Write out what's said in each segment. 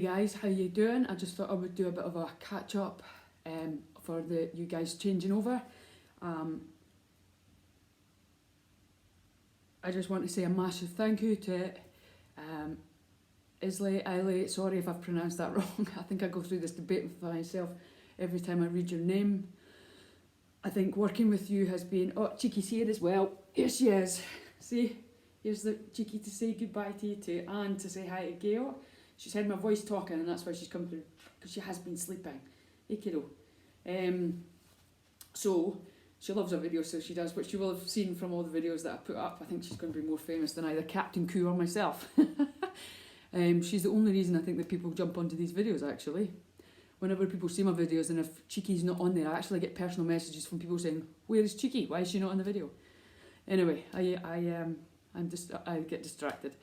Hey guys, how you doing? I just thought I would do a bit of a catch up for you guys changing over. I just want to say a massive thank you to Islay, sorry if I've pronounced that wrong. I think I go through this debate with myself every time I read your name. I think working with you has been... Oh, Cheeky's here as well. Here she is. See, here's the Cheeky to say goodbye to you too, and to say hi to Gail. She's heard my voice talking and that's why she's come through, because she has been sleeping. Hey kiddo. So, she loves her videos, so she does, but she will have seen from all the videos that I put up, I think she's going to be more famous than either Captain Coo or myself. She's the only reason I think that people jump onto these videos, actually. Whenever people see my videos and if Cheeky's not on there, I actually get personal messages from people saying, "Where is Cheeky? Why is she not on the video?" Anyway, I get distracted.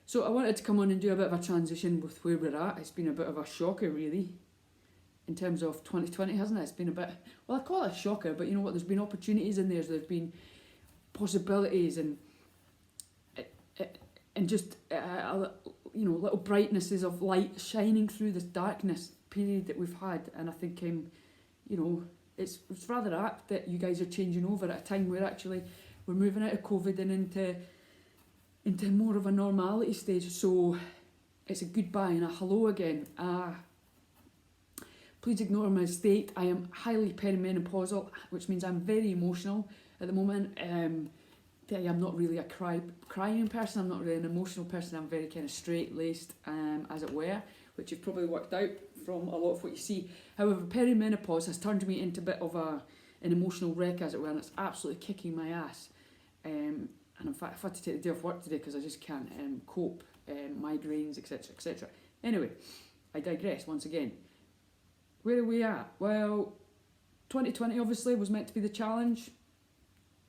So I wanted to come on and do a bit of a transition with where we're at. It's been a bit of a shocker, really, in terms of 2020, hasn't it? It's been a bit, well, I call it a shocker, but you know what, there's been opportunities in there, there's been possibilities and just, you know, little brightnesses of light shining through this darkness period that we've had. And I think, you know, it's rather apt that you guys are changing over at a time where actually we're moving out of COVID and into more of a normality stage. So it's a goodbye and a hello again. Please ignore my state. I am highly perimenopausal, which means I'm very emotional at the moment. I'm not really a crying person. I'm not really an emotional person. I'm very kind of straight-laced, as it were, which you've probably worked out from a lot of what you see. However, perimenopause has turned me into a bit of an emotional wreck, as it were, and it's absolutely kicking my ass. And in fact, I've had to take the day off work today because I just can't cope, migraines, etc, etc. Anyway, I digress once again. Where are we at? Well, 2020 obviously was meant to be the challenge.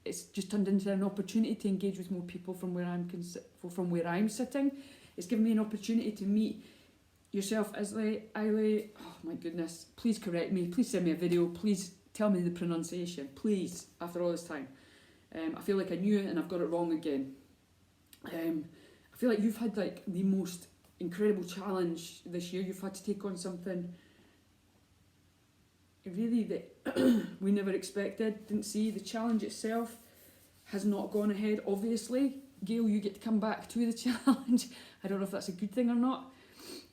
It's just turned into an opportunity to engage with more people from where I'm sitting. It's given me an opportunity to meet yourself, Islay. Oh my goodness, please correct me. Please send me a video. Please tell me the pronunciation. Please, after all this time. I feel like I knew it and I've got it wrong again. I feel like you've had like the most incredible challenge this year. You've had to take on something really that we never expected, didn't see. The challenge itself has not gone ahead, obviously. Gail, you get to come back to the challenge. I don't know if that's a good thing or not.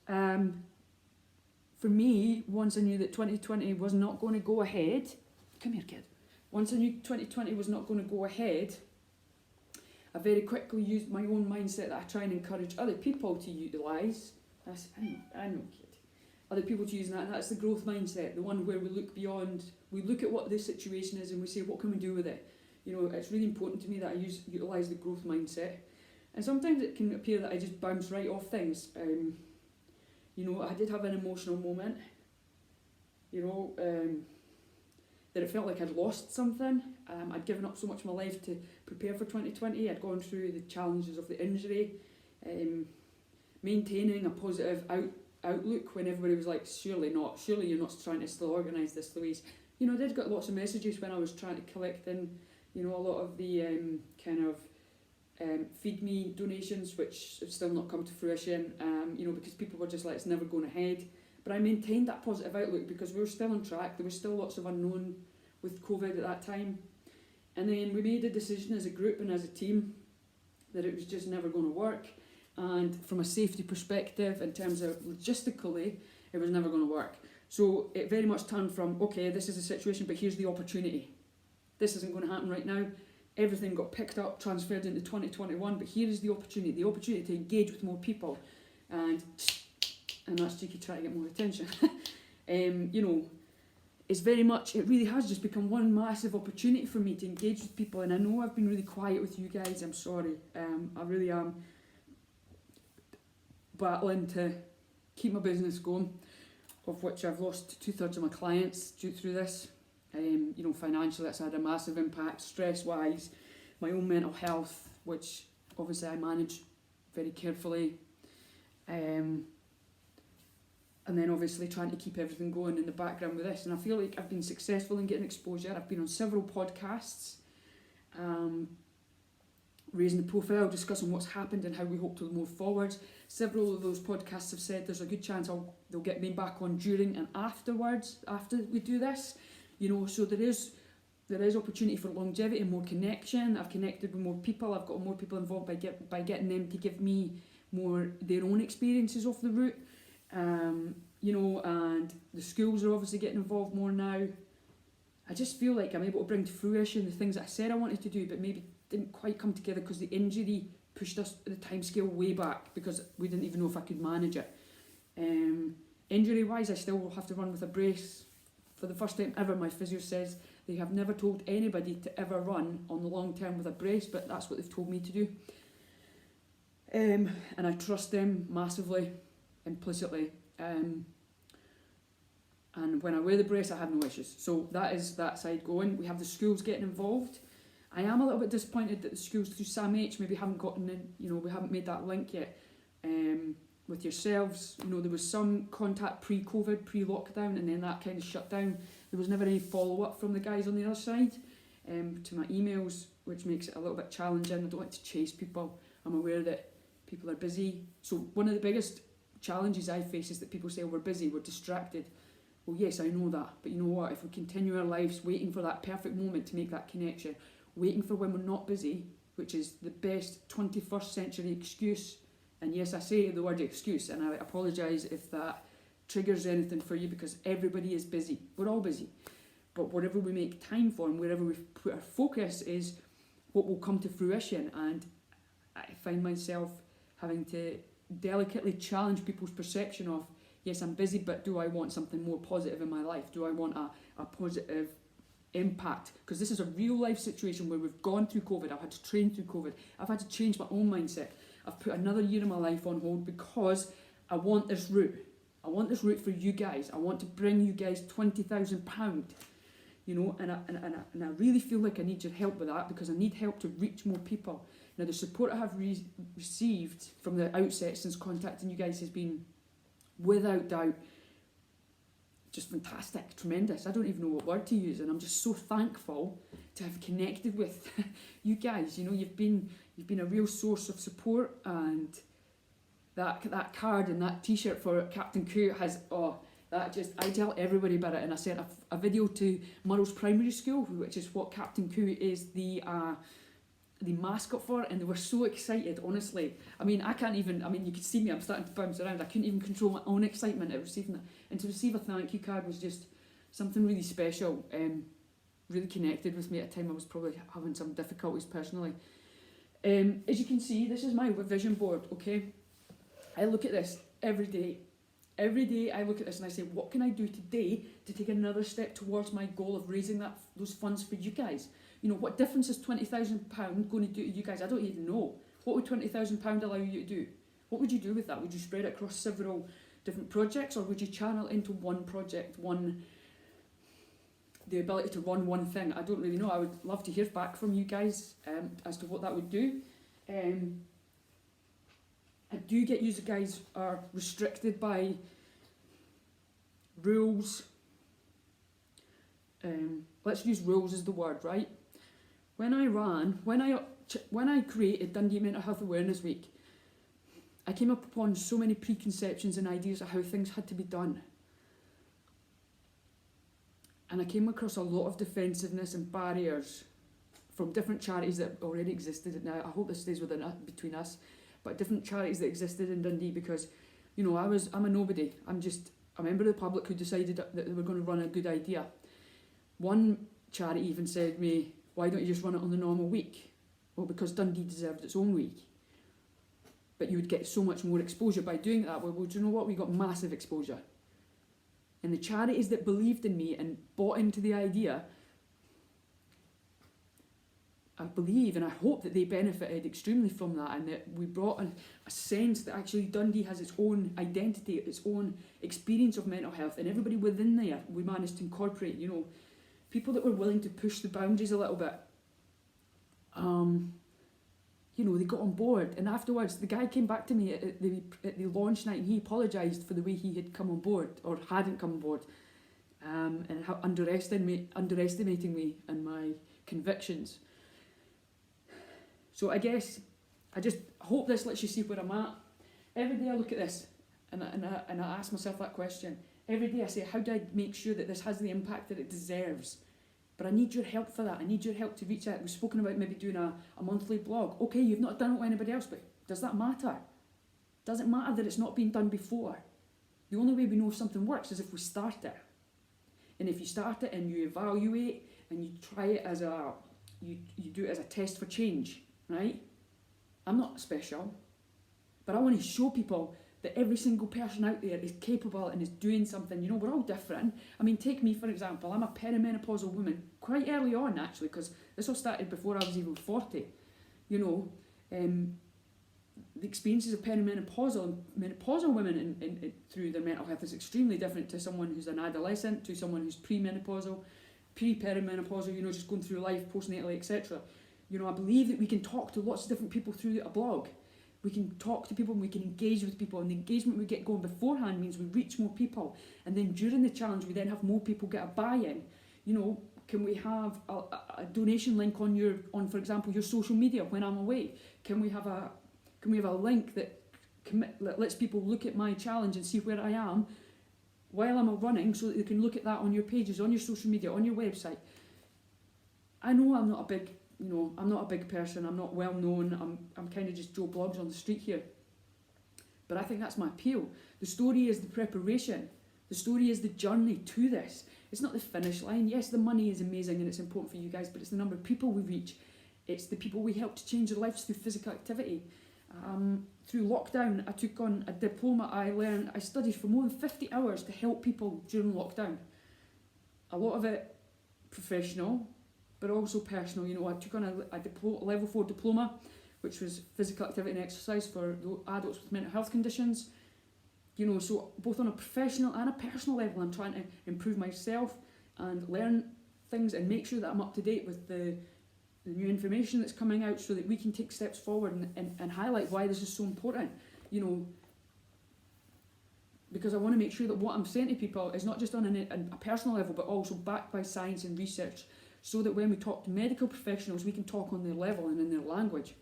For me, once I knew that 2020 was not going to go ahead, come here kid, once I knew 2020 was not going to go ahead, I very quickly used my own mindset that I try and encourage other people to utilise. I know kid. Other people to use that, and that's the growth mindset, the one where we look beyond, we look at what this situation is and we say, what can we do with it? You know, it's really important to me that I utilise the growth mindset. And sometimes it can appear that I just bounce right off things. You know, I did have an emotional moment, you know, that it felt like I'd lost something. I'd given up so much of my life to prepare for 2020. I'd gone through the challenges of the injury, maintaining a positive outlook when everybody was like, surely you're not trying to still organise this, Louise. You know, I did get lots of messages when I was trying to collect in, you know, a lot of the Feed Me donations, which have still not come to fruition, you know, because people were just like, it's never going ahead. But I maintained that positive outlook because we were still on track. There was still lots of unknown with COVID at that time. And then we made a decision as a group and as a team that it was just never going to work. And from a safety perspective, in terms of logistically, it was never going to work. So it very much turned from, okay, this is the situation, but here's the opportunity. This isn't going to happen right now. Everything got picked up, transferred into 2021, but here is the opportunity to engage with more people. And that's Cheeky trying to get more attention. You know, it's very much, it really has just become one massive opportunity for me to engage with people. And I know I've been really quiet with you guys, I'm sorry. I really am battling to keep my business going, of which I've lost 2/3 of my clients through this. You know, financially that's had a massive impact, stress-wise, my own mental health, which obviously I manage very carefully. And then obviously trying to keep everything going in the background with this. And I feel like I've been successful in getting exposure. I've been on several podcasts. raising the profile, discussing what's happened and how we hope to move forward. Several of those podcasts have said there's a good chance they'll get me back on during and afterwards, after we do this. So there is opportunity for longevity and more connection. I've connected with more people. I've got more people involved by getting them to give me more their own experiences of the route. And the schools are obviously getting involved more now. I just feel like I'm able to bring to fruition the things that I said I wanted to do, but maybe didn't quite come together because the injury pushed us the timescale way back because we didn't even know if I could manage it. Injury wise, I still will have to run with a brace. For the first time ever, my physio says they have never told anybody to ever run on the long term with a brace, but that's what they've told me to do. And I trust them massively, implicitly. And when I wear the brace, I have no issues. So that is that side going. We have the schools getting involved. I am a little bit disappointed that the schools through SAMH maybe haven't gotten in, we haven't made that link yet with yourselves. There was some contact pre-COVID, pre-lockdown, and then that kind of shut down. There was never any follow-up from the guys on the other side to my emails, which makes it a little bit challenging. I don't like to chase people. I'm aware that people are busy. So one of the biggest challenges I face is that people say, we're busy, we're distracted. Well, yes, I know that, but you know what? If we continue our lives waiting for that perfect moment to make that connection, waiting for when we're not busy, which is the best 21st century excuse, and yes, I say the word excuse, and I apologise if that triggers anything for you because everybody is busy. We're all busy. But whatever we make time for and wherever we put our focus is what will come to fruition. And I find myself having to delicately challenge people's perception of, yes, I'm busy, but do I want something more positive in my life? Do I want a positive impact? Because this is a real life situation where we've gone through COVID. I've had to train through COVID. I've had to change my own mindset. I've put another year of my life on hold because I want this route. I want this route for you guys. I want to bring you guys £20,000, and I really feel like I need your help with that because I need help to reach more people. Now, the support I have received from the outset since contacting you guys has been, without doubt, just fantastic, tremendous. I don't even know what word to use, and I'm just so thankful to have connected with you guys. You've been a real source of support, and that card and that T-shirt for Captain Coo has I tell everybody about it, and I sent a video to Murrells Primary School, which is what Captain Coo is the mascot for, and they were so excited, honestly. I can't even, you could see me, I'm starting to bounce around. I couldn't even control my own excitement at receiving that. And to receive a thank you card was just something really special, really connected with me at a time I was probably having some difficulties personally. As you can see, this is my vision board, okay? I look at this every day. Every day I look at this and I say, what can I do today to take another step towards my goal of raising those funds for you guys? What difference is £20,000 going to do to you guys? I don't even know. What would £20,000 allow you to do? What would you do with that? Would you spread it across several different projects, or would you channel it into one project, the ability to run one thing? I don't really know. I would love to hear back from you guys as to what that would do. I do get you guys are restricted by rules. Let's use rules as the word, right? When I created Dundee Mental Health Awareness Week, I came upon so many preconceptions and ideas of how things had to be done. And I came across a lot of defensiveness and barriers from different charities that already existed. Now, I hope this stays between us, but different charities that existed in Dundee because, I'm a nobody. I'm just a member of the public who decided that they were going to run a good idea. One charity even said to me, why don't you just run it on the normal week? Well, because Dundee deserved its own week. But you would get so much more exposure by doing it that way. Well, do you know what? We got massive exposure. And the charities that believed in me and bought into the idea, I believe and I hope that they benefited extremely from that, and that we brought a sense that actually Dundee has its own identity, its own experience of mental health, and everybody within there we managed to incorporate, people that were willing to push the boundaries a little bit. They got on board, and afterwards the guy came back to me at the launch night and he apologised for the way he had come on board or hadn't come on board, and how underestimating me and my convictions. So I guess I just hope this lets you see where I'm at. Every day I look at this and I ask myself that question. Every day I say, how do I make sure that this has the impact that it deserves? But I need your help for that. I need your help to reach out. We've spoken about maybe doing a monthly blog. Okay, you've not done it with anybody else, but does that matter? Does it matter that it's not been done before? The only way we know if something works is if we start it. And if you start it and you evaluate and you try it as you do it as a test for change, right? I'm not special, but I want to show people that every single person out there is capable and is doing something. You know, we're all different. I mean, take me for example. I'm a perimenopausal woman, quite early on actually, because this all started before I was even 40. You know, the experiences of perimenopausal and menopausal women in through their mental health is extremely different to someone who's an adolescent, to someone who's premenopausal, perimenopausal, you know, just going through life, postnatally, etc. You know, I believe that we can talk to lots of different people through a blog. We can talk to people and we can engage with people, and the engagement we get going beforehand means we reach more people, and then during the challenge we then have more people get a buy-in. You know, can we have a donation link on for example your social media when I'm away? Can we have a link that lets people look at my challenge and see where I am while I'm running, so that they can look at that on your pages, on your social media, on your website? I know I'm not a big person, I'm not well known, I'm kind of just Joe Blogs on the street here. But I think that's my appeal. The story is the preparation. The story is the journey to this. It's not the finish line. Yes, the money is amazing and it's important for you guys, but it's the number of people we reach. It's the people we help to change their lives through physical activity. Through lockdown, I took on a diploma. I studied for more than 50 hours to help people during lockdown. A lot of it professional, but also personal. You know, I took on a level 4 diploma, which was physical activity and exercise for adults with mental health conditions. You know, so both on a professional and a personal level, I'm trying to improve myself and learn things and make sure that I'm up to date with the new information that's coming out, so that we can take steps forward and highlight why this is so important. You know, because I want to make sure that what I'm saying to people is not just on a personal level, but also backed by science and research, so that when we talk to medical professionals, we can talk on their level and in their language.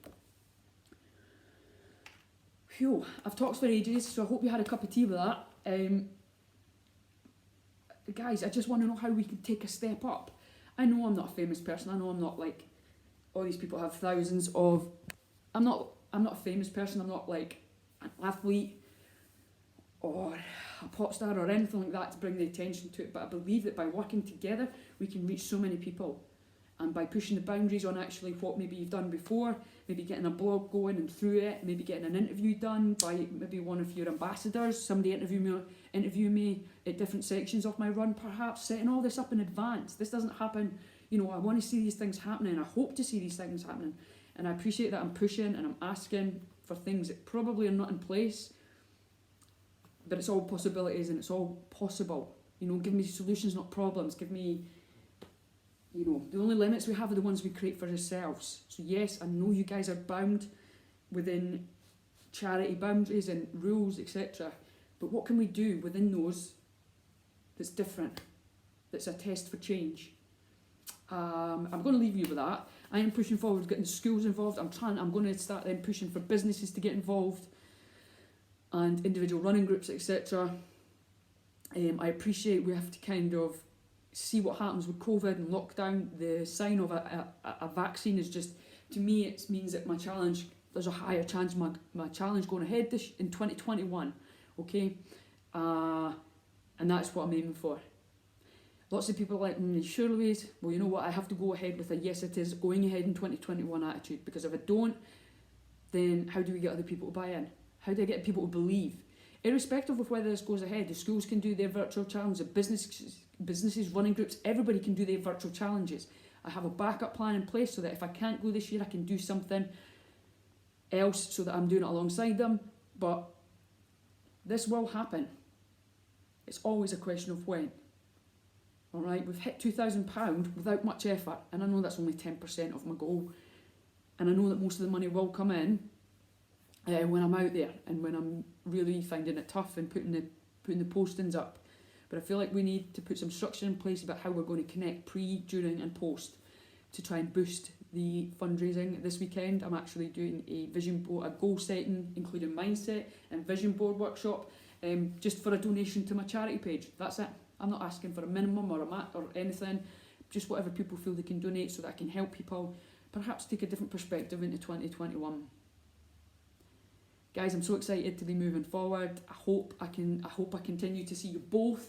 Phew, I've talked for ages, so I hope you had a cup of tea with that. Guys, I just want to know how we can take a step up. I know I'm not a famous person. I know I'm not like all these people have thousands of. I'm not a famous person. I'm not like an athlete or a pop star or anything like that to bring the attention to it. But I believe that by working together, we can reach so many people. And by pushing the boundaries on actually what maybe you've done before, maybe getting a blog going and through it, maybe getting an interview done by maybe one of your ambassadors, somebody interview me at different sections of my run, perhaps setting all this up in advance. This doesn't happen, you know, I want to see these things happening. I hope to see these things happening. And I appreciate that I'm pushing and I'm asking for things that probably are not in place, but it's all possibilities and it's all possible. You know, give me solutions, not problems. Give me, you know, the only limits we have are the ones we create for ourselves. So yes, I know you guys are bound within charity boundaries and rules, etc. But what can we do within those that's different, that's a test for change? I'm going to leave you with that. I am pushing forward, getting the schools involved. I'm going to start then pushing for businesses to get involved and individual running groups, etc. I appreciate we have to kind of see what happens with COVID and lockdown. The sign of a vaccine is just, to me, it means that my challenge, there's a higher chance of my challenge going ahead in 2021, okay? And that's what I'm aiming for. Lots of people are like, you sure, Louise? Well, you know what, I have to go ahead with a yes it is going ahead in 2021 attitude, because if I don't, then how do we get other people to buy in? How do I get people to believe? Irrespective of whether this goes ahead, the schools can do their virtual challenge, the businesses, running groups, everybody can do their virtual challenges. I have a backup plan in place so that if I can't go this year, I can do something else so that I'm doing it alongside them. But this will happen. It's always a question of when. Alright, we've hit £2,000 without much effort, and I know that's only 10% of my goal. And I know that most of the money will come in when I'm out there and when I'm really finding it tough and putting the postings up. But I feel like we need to put some structure in place about how we're going to connect pre, during and post to try and boost the fundraising this weekend. I'm actually doing a vision board, a goal setting, including mindset and vision board workshop, just for a donation to my charity page. That's it. I'm not asking for a minimum or or anything, just whatever people feel they can donate so that I can help people perhaps take a different perspective into 2021. Guys, I'm so excited to be moving forward. I hope I continue to see you both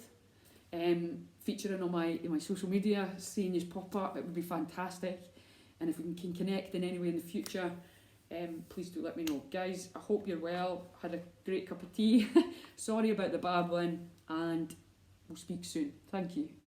featuring on my social media, seeing you pop up. It would be fantastic. And if we can connect in any way in the future, please do let me know. Guys, I hope you're well. Had a great cup of tea. Sorry about the babbling, and we'll speak soon. Thank you.